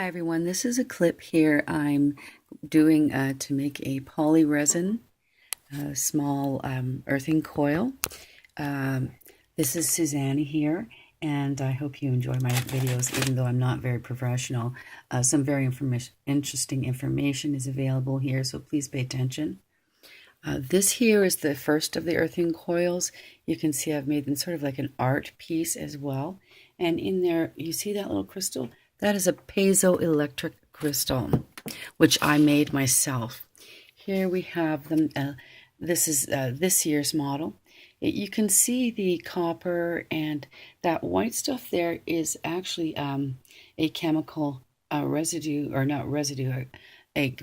Hi everyone, this is a clip here I'm doing to make a poly resin small earthing coil. This is Suzanne here, and I hope you enjoy my videos even though I'm not very professional. Some very interesting information is available here, so please pay attention. This here is the first of the earthing coils. You can see I've made them sort of like an art piece as well. And in there, you see that little crystal? That is a piezo-electric crystal, which I made myself. Here we have them. This is this year's model. You can see the copper, and that white stuff there is actually a chemical residue, or not residue, a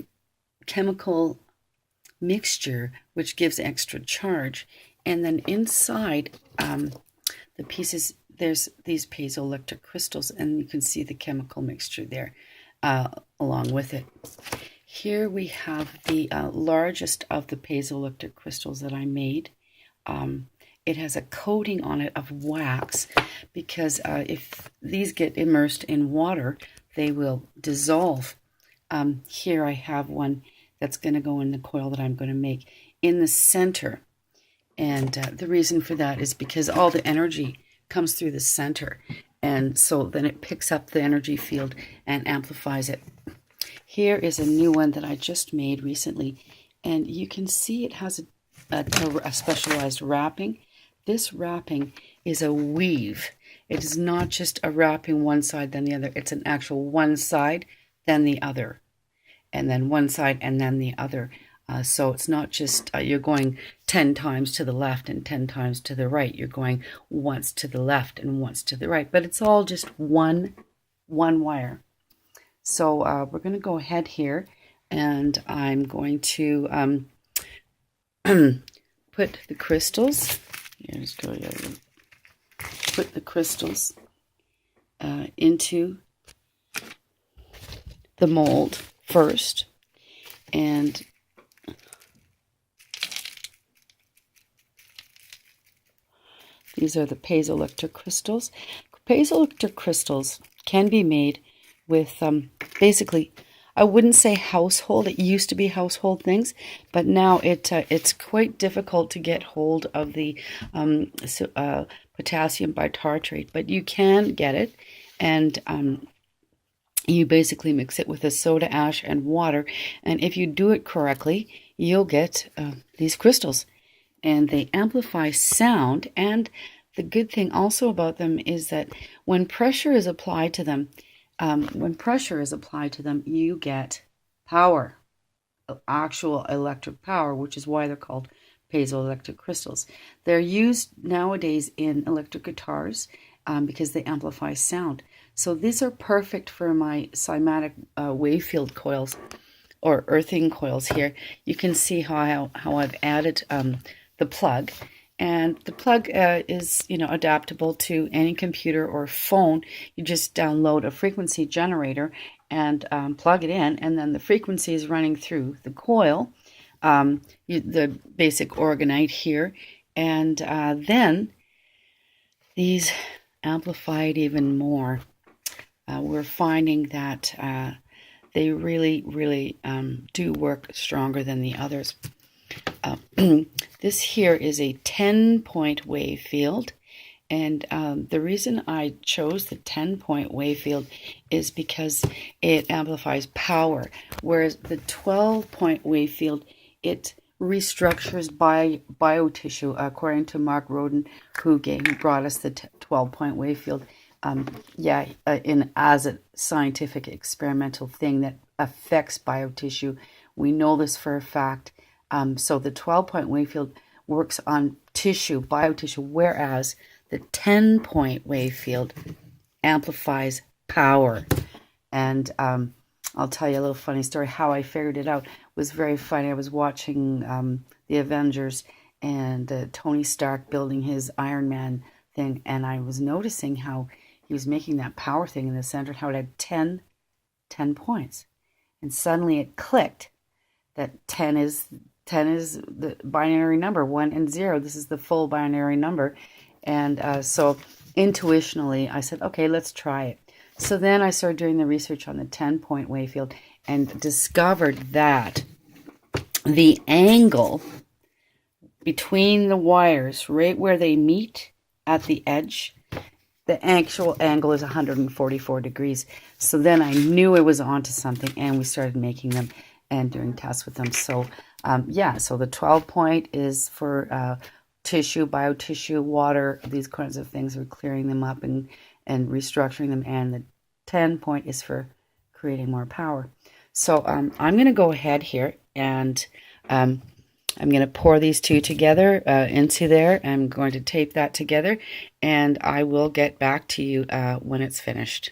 chemical mixture which gives extra charge. And then inside the pieces, there's these piezo-electric crystals, and you can see the chemical mixture there along with it. Here we have the largest of the piezo-electric crystals that I made. It has a coating on it of wax because if these get immersed in water, they will dissolve. Here I have one that's going to go in the coil that I'm going to make in the center. And the reason for that is because all the energy comes through the center. And so then it picks up the energy field and amplifies it. Here is a new one that I just made recently. And you can see it has a specialized wrapping. This wrapping is a weave. It is not just a wrapping one side then the other. It's an actual one side, then the other. And then one side and then the other. So it's not just you're going 10 times to the left and 10 times to the right. You're going once to the left and once to the right. But it's all just one wire. So we're going to go ahead here, and I'm going to put the crystals. Here's put the crystals into the mold first, and these are the piezo-electric crystals. Piezo-electric crystals can be made with basically, I wouldn't say household. It used to be household things, but now it's quite difficult to get hold of the potassium bitartrate. But you can get it, and you basically mix it with a soda ash and water, and if you do it correctly, you'll get these crystals, and they amplify sound. And the good thing also about them is that when pressure is applied to them, you get power, actual electric power, which is why they're called piezo-electric crystals. They're used nowadays in electric guitars because they amplify sound. So these are perfect for my cymatic wave field coils or earthing coils here. You can see how I've added the plug. And the plug is, adaptable to any computer or phone. You just download a frequency generator and plug it in, and then the frequency is running through the coil, the basic orgonite here, and then these amplify it even more. We're finding that they really do work stronger than the others. This here is a 10-point wave field, and the reason I chose the 10-point wave field is because it amplifies power, whereas the 12-point wave field, it restructures biotissue, according to Mark Roden, who brought us the 12-point wave field. As a scientific experimental thing that affects biotissue. We know this for a fact. So the 12-point wave field works on tissue, biotissue, whereas the 10-point wave field amplifies power. And I'll tell you a little funny story. How I figured it out was very funny. I was watching the Avengers and Tony Stark building his Iron Man thing, and I was noticing how he was making that power thing in the center, how it had 10 points. And suddenly it clicked that 10 is the binary number, 1 and 0. This is the full binary number. And so intuitionally, I said, okay, let's try it. So then I started doing the research on the 10-point wave field and discovered that the angle between the wires, right where they meet at the edge, the actual angle is 144 degrees. So then I knew I was onto something, and we started making them and doing tests with them. So yeah, so the 12-point is for tissue, biotissue, water, these kinds of things. We're clearing them up and restructuring them. And the 10-point is for creating more power. So I'm going to go ahead here, and I'm going to pour these two together into there. I'm going to tape that together, and I will get back to you when it's finished.